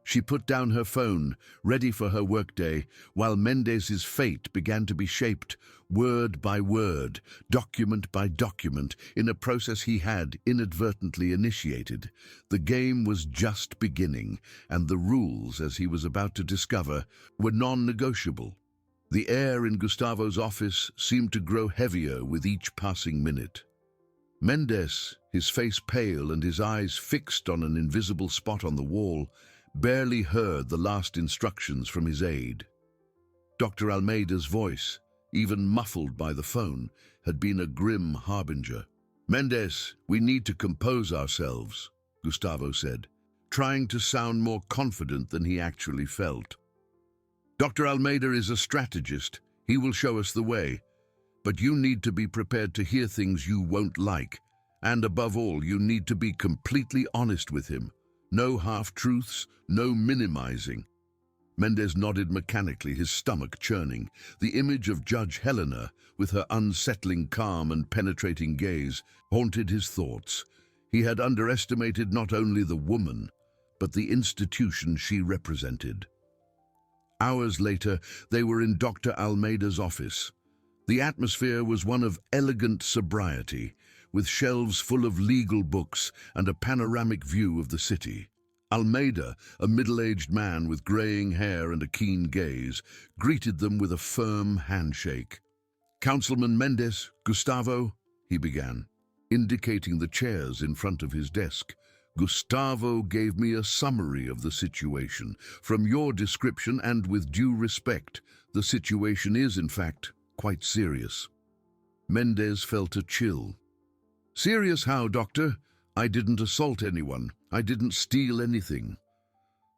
She put down her phone, ready for her workday, while Mendez's fate began to be shaped, word by word, document by document, in a process he had inadvertently initiated. The game was just beginning, and the rules, as he was about to discover, were non-negotiable. The air in Gustavo's office seemed to grow heavier with each passing minute. Mendez, his face pale and his eyes fixed on an invisible spot on the wall, barely heard the last instructions from his aide. Dr. Almeida's voice, even muffled by the phone, had been a grim harbinger. "Mendez, we need to compose ourselves," Gustavo said, trying to sound more confident than he actually felt. "Dr. Almeida is a strategist. He will show us the way. But you need to be prepared to hear things you won't like. And above all, you need to be completely honest with him. No half-truths, no minimizing." Mendez nodded mechanically, his stomach churning. The image of Judge Helena, with her unsettling calm and penetrating gaze, haunted his thoughts. He had underestimated not only the woman, but the institution she represented. Hours later, they were in Dr. Almeida's office. The atmosphere was one of elegant sobriety, with shelves full of legal books and a panoramic view of the city. Almeida, a middle-aged man with graying hair and a keen gaze, greeted them with a firm handshake. "Councilman Mendez, Gustavo," he began, indicating the chairs in front of his desk. "Gustavo gave me a summary of the situation. From your description, and with due respect, the situation is, in fact, quite serious." Mendez felt a chill. "Serious how, doctor? I didn't assault anyone. I didn't steal anything."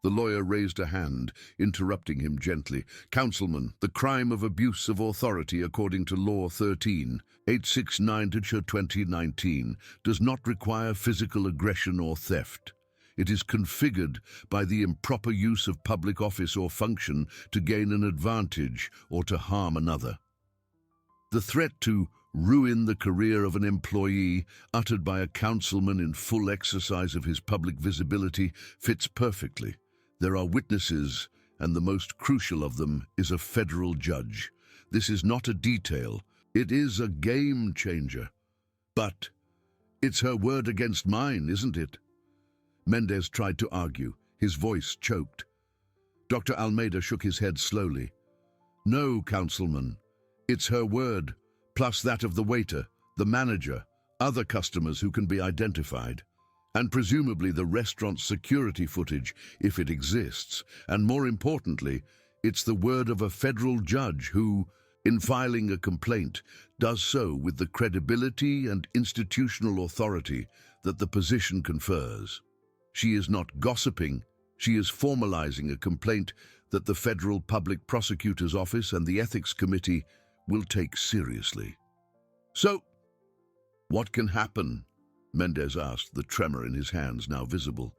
The lawyer raised a hand, interrupting him gently. "Councilman, the crime of abuse of authority according to Law 13-869/2019 does not require physical aggression or theft. It is configured by the improper use of public office or function to gain an advantage or to harm another. The threat to ruin the career of an employee, uttered by a councilman in full exercise of his public visibility, fits perfectly. There are witnesses, and the most crucial of them is a federal judge. This is not a detail, it is a game changer. But it's her word against mine, isn't it?" Mendez tried to argue, his voice choked. Dr. Almeida shook his head slowly. "No, councilman. It's her word, plus that of the waiter, the manager, other customers who can be identified, and presumably the restaurant's security footage, if it exists. And more importantly, it's the word of a federal judge who, in filing a complaint, does so with the credibility and institutional authority that the position confers. She is not gossiping, she is formalizing a complaint that the Federal Public Prosecutor's Office and the Ethics Committee will take seriously. So, what can happen? Mendez asked, the tremor in his hands now visible.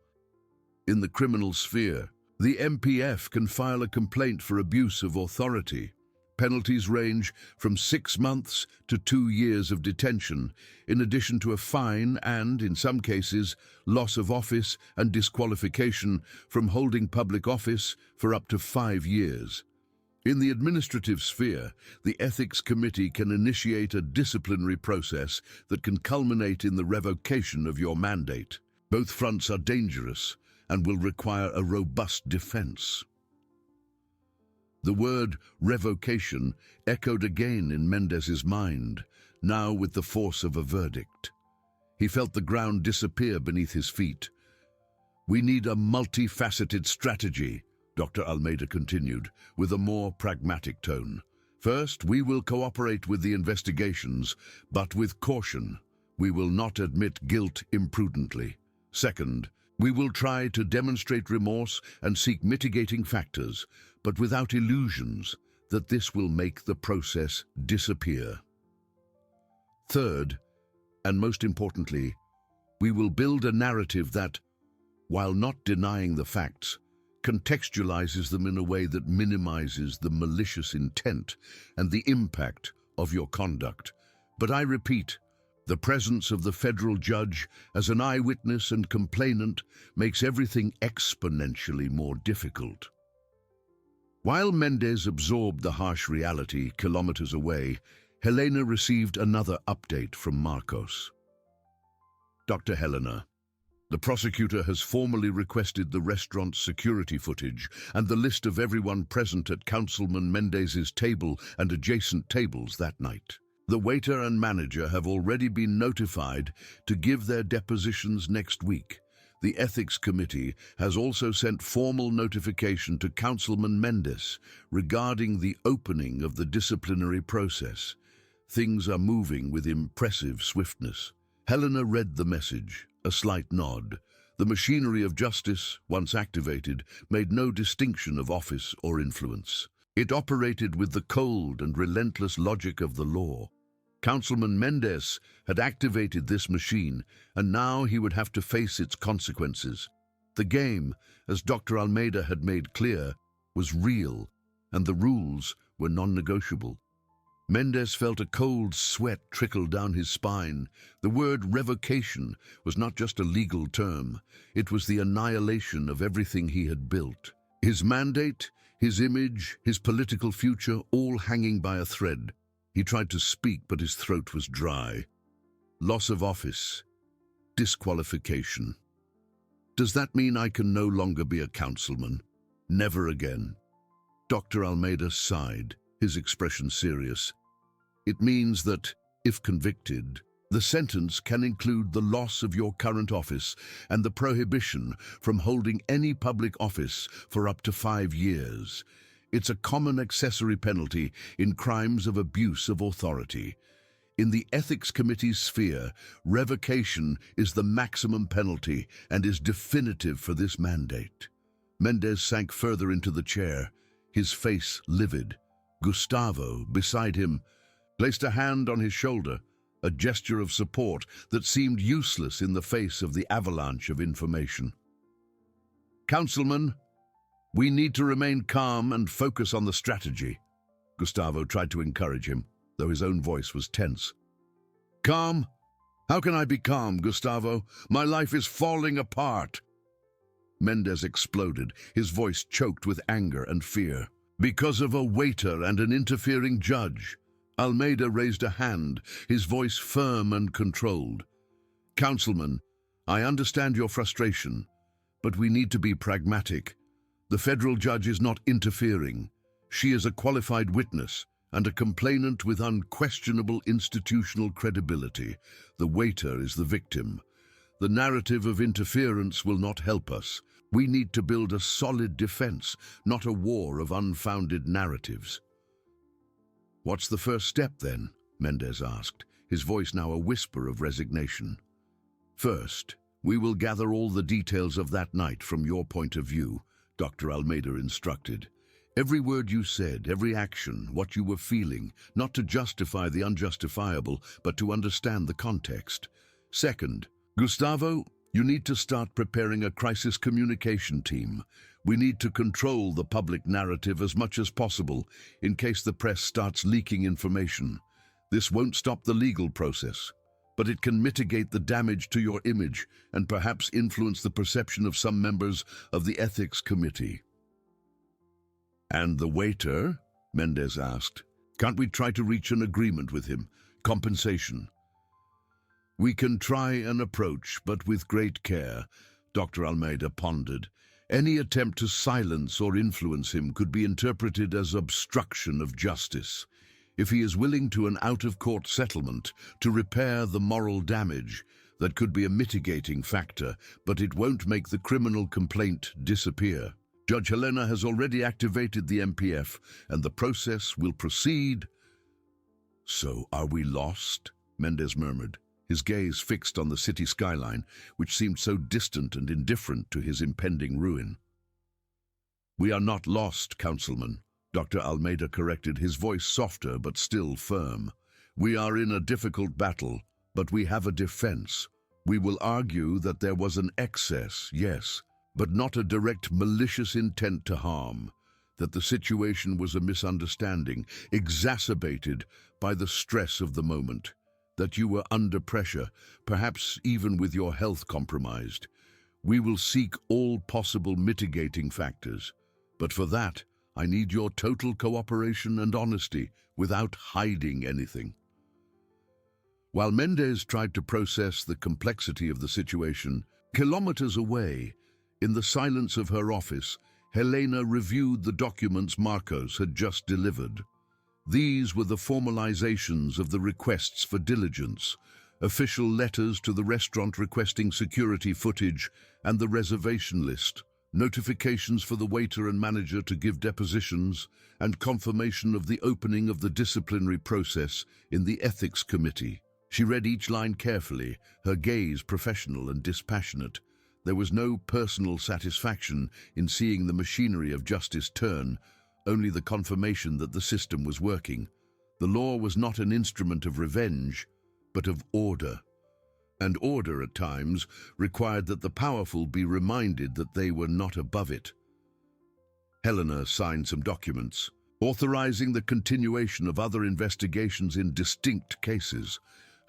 In the criminal sphere, the MPF can file a complaint for abuse of authority. Penalties range from 6 months to 2 years of detention, in addition to a fine and, in some cases, loss of office and disqualification from holding public office for up to 5 years. In the administrative sphere, the Ethics Committee can initiate a disciplinary process that can culminate in the revocation of your mandate. Both fronts are dangerous and will require a robust defense. The word revocation echoed again in Mendez's mind, now with the force of a verdict. He felt the ground disappear beneath his feet. "We need a multifaceted strategy," Dr. Almeida continued, with a more pragmatic tone. "First, we will cooperate with the investigations, but with caution. We will not admit guilt imprudently. Second, we will try to demonstrate remorse and seek mitigating factors, but without illusions that this will make the process disappear. Third, and most importantly, we will build a narrative that, while not denying the facts, contextualizes them in a way that minimizes the malicious intent and the impact of your conduct. But I repeat, the presence of the federal judge as an eyewitness and complainant makes everything exponentially more difficult." While Mendez absorbed the harsh reality kilometers away, Helena received another update from Marcos. "Dr. Helena, the prosecutor has formally requested the restaurant's security footage and the list of everyone present at Councilman Mendez's table and adjacent tables that night. The waiter and manager have already been notified to give their depositions next week. The Ethics Committee has also sent formal notification to Councilman Mendez regarding the opening of the disciplinary process. Things are moving with impressive swiftness." Helena read the message, a slight nod. The machinery of justice, once activated, made no distinction of office or influence. It operated with the cold and relentless logic of the law. Councilman Mendez had activated this machine, and now he would have to face its consequences. The game, as Dr. Almeida had made clear, was real, and the rules were non-negotiable. Mendez felt a cold sweat trickle down his spine. The word revocation was not just a legal term. It was the annihilation of everything he had built. His mandate, his image, his political future, all hanging by a thread. He tried to speak, but his throat was dry. Loss of office. Disqualification. "Does that mean I can no longer be a councilman? Never again?" Dr. Almeida sighed, his expression serious. "It means that, if convicted, the sentence can include the loss of your current office and the prohibition from holding any public office for up to 5 years. It's a common accessory penalty in crimes of abuse of authority. In the Ethics Committee's sphere, revocation is the maximum penalty and is definitive for this mandate." Mendez sank further into the chair, his face livid. Gustavo, beside him, placed a hand on his shoulder, a gesture of support that seemed useless in the face of the avalanche of information. "Councilman, we need to remain calm and focus on the strategy." Gustavo tried to encourage him, though his own voice was tense. "Calm? How can I be calm, Gustavo? My life is falling apart." Mendez exploded, his voice choked with anger and fear. "Because of a waiter and an interfering judge." Almeida raised a hand, his voice firm and controlled. "Councilman, I understand your frustration, but we need to be pragmatic. The federal judge is not interfering. She is a qualified witness and a complainant with unquestionable institutional credibility. The waiter is the victim. The narrative of interference will not help us. We need to build a solid defense, not a war of unfounded narratives." "What's the first step, then?" Mendez asked, his voice now a whisper of resignation. "First, we will gather all the details of that night from your point of view," Dr. Almeida instructed. Every word you said, every action, what you were feeling, not to justify the unjustifiable, but to understand the context. Second, Gustavo, you need to start preparing a crisis communication team. We need to control the public narrative as much as possible in case the press starts leaking information. This won't stop the legal process, but it can mitigate the damage to your image and perhaps influence the perception of some members of the ethics committee. And the waiter? Mendez asked. Can't we try to reach an agreement with him? Compensation. We can try an approach, but with great care, Dr. Almeida pondered. Any attempt to silence or influence him could be interpreted as obstruction of justice. If he is willing to an out-of-court settlement to repair the moral damage, that could be a mitigating factor, but it won't make the criminal complaint disappear. Judge Helena has already activated the MPF, and the process will proceed. So are we lost? Mendez murmured, his gaze fixed on the city skyline, which seemed so distant and indifferent to his impending ruin. We are not lost, Councilman, Dr. Almeida corrected, his voice softer but still firm. We are in a difficult battle, but we have a defense. We will argue that there was an excess, yes, but not a direct malicious intent to harm, that the situation was a misunderstanding, exacerbated by the stress of the moment, that you were under pressure, perhaps even with your health compromised. We will seek all possible mitigating factors, but for that, I need your total cooperation and honesty without hiding anything. While Mendez tried to process the complexity of the situation, kilometers away, in the silence of her office, Helena reviewed the documents Marcos had just delivered. These were the formalizations of the requests for diligence, official letters to the restaurant requesting security footage and the reservation list, notifications for the waiter and manager to give depositions, and confirmation of the opening of the disciplinary process in the ethics committee. She read each line carefully, her gaze professional and dispassionate. There was no personal satisfaction in seeing the machinery of justice turn, only the confirmation that the system was working. The law was not an instrument of revenge, but of order. And order, at times, required that the powerful be reminded that they were not above it. Helena signed some documents, authorizing the continuation of other investigations in distinct cases.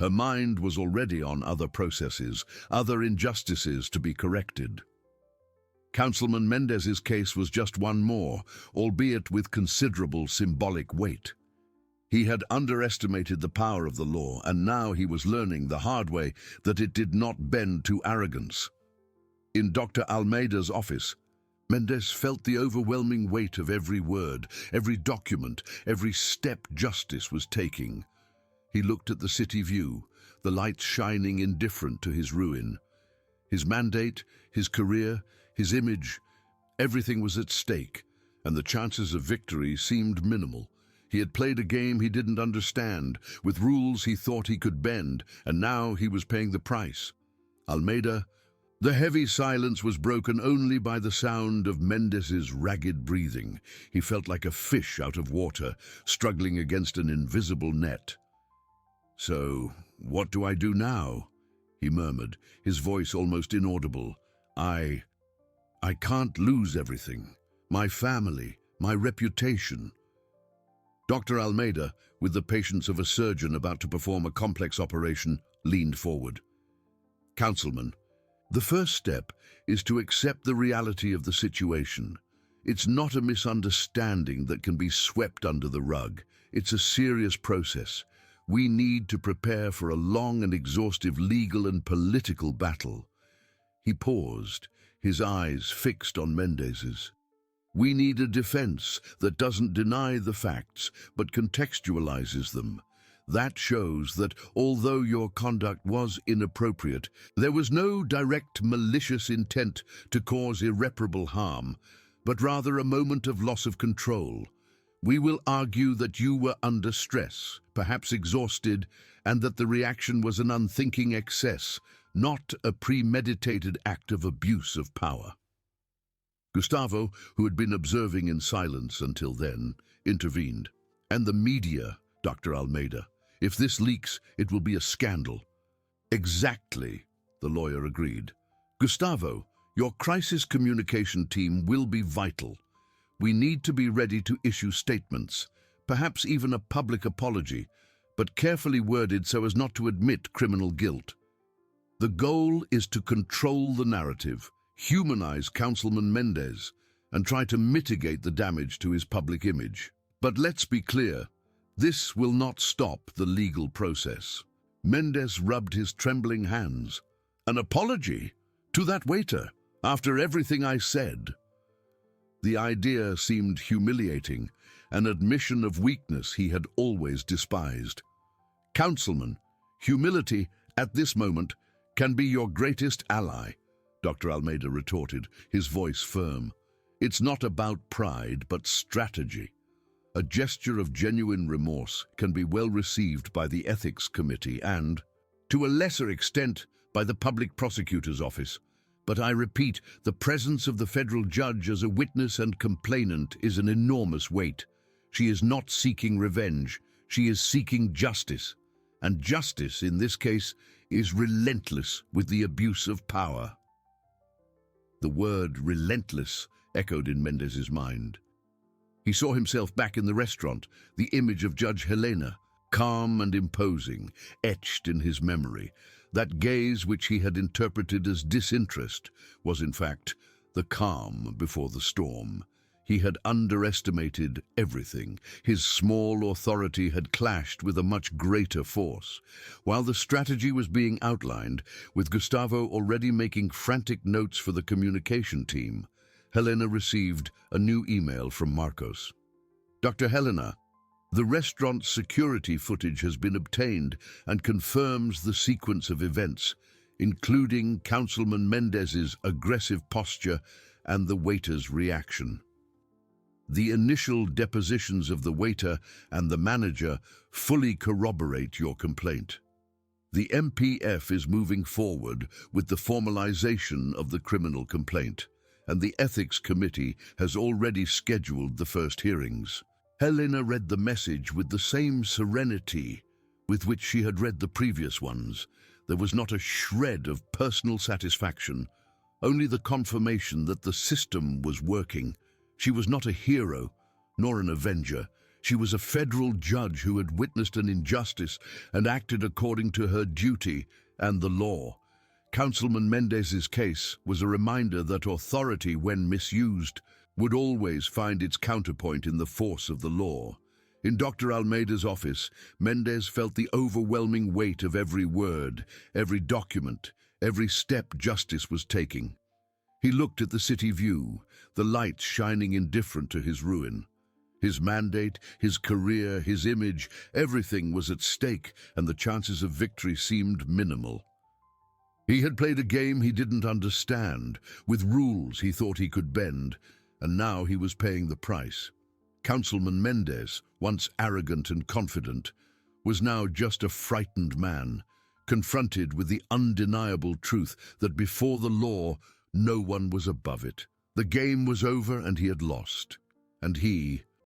Her mind was already on other processes, other injustices to be corrected. Councilman Mendez's case was just one more, albeit with considerable symbolic weight. He had underestimated the power of the law, and now he was learning the hard way that it did not bend to arrogance. In Dr. Almeida's office, Mendez felt the overwhelming weight of every word, every document, every step justice was taking. He looked at the city view, the lights shining indifferent to his ruin. His mandate, his career, his image, everything was at stake, and the chances of victory seemed minimal. He had played a game he didn't understand, with rules he thought he could bend, and now he was paying the price. Almeida. The heavy silence was broken only by the sound of Mendez's ragged breathing. He felt like a fish out of water, struggling against an invisible net. So, what do I do now? He murmured, his voice almost inaudible. I can't lose everything. My family, my reputation. Dr. Almeida, with the patience of a surgeon about to perform a complex operation, leaned forward. Councilman, the first step is to accept the reality of the situation. It's not a misunderstanding that can be swept under the rug. It's a serious process. We need to prepare for a long and exhaustive legal and political battle. He paused, his eyes fixed on Mendez's. We need a defense that doesn't deny the facts, but contextualizes them. That shows that, although your conduct was inappropriate, there was no direct malicious intent to cause irreparable harm, but rather a moment of loss of control. We will argue that you were under stress, perhaps exhausted, and that the reaction was an unthinking excess, not a premeditated act of abuse of power. Gustavo, who had been observing in silence until then, intervened. "And the media, Dr. Almeida. If this leaks, it will be a scandal." "Exactly," the lawyer agreed. "Gustavo, your crisis communication team will be vital. We need to be ready to issue statements, perhaps even a public apology, but carefully worded so as not to admit criminal guilt. The goal is to control the narrative, humanize Councilman Mendez, and try to mitigate the damage to his public image. But let's be clear, this will not stop the legal process." Mendez rubbed his trembling hands. "An apology? To that waiter? After everything I said?" The idea seemed humiliating, an admission of weakness he had always despised. "Councilman, humility, at this moment, can be your greatest ally," Dr. Almeida retorted, his voice firm. "It's not about pride, but strategy. A gesture of genuine remorse can be well received by the Ethics Committee and, to a lesser extent, by the Public Prosecutor's Office. But I repeat, the presence of the federal judge as a witness and complainant is an enormous weight. She is not seeking revenge, she is seeking justice. And justice, in this case, is relentless with the abuse of power." The word relentless echoed in Mendez's mind. He saw himself back in the restaurant, the image of Judge Helena, calm and imposing, etched in his memory. That gaze which he had interpreted as disinterest was, in fact, the calm before the storm. He had underestimated everything. His small authority had clashed with a much greater force. While the strategy was being outlined, with Gustavo already making frantic notes for the communication team, Helena received a new email from Marcos. "Dr. Helena, the restaurant security footage has been obtained and confirms the sequence of events, including Councilman Mendez's aggressive posture and the waiter's reaction. The initial depositions of the waiter and the manager fully corroborate your complaint. The MPF is moving forward with the formalization of the criminal complaint, and the Ethics Committee has already scheduled the first hearings." Helena read the message with the same serenity with which she had read the previous ones. There was not a shred of personal satisfaction, only the confirmation that the system was working. She was not a hero, nor an avenger. She was a federal judge who had witnessed an injustice and acted according to her duty and the law. Councilman Mendez's case was a reminder that authority, when misused, would always find its counterpoint in the force of the law. In Dr. Almeida's office, Mendez felt the overwhelming weight of every word, every document, every step justice was taking. He looked at the city view, the lights shining indifferent to his ruin. His mandate, his career, his image, everything was at stake, and the chances of victory seemed minimal. He had played a game he didn't understand, with rules he thought he could bend, and now he was paying the price. Councilman Mendez, once arrogant and confident, was now just a frightened man, confronted with the undeniable truth that before the law, no one was above it. The game was over and he had lost. And he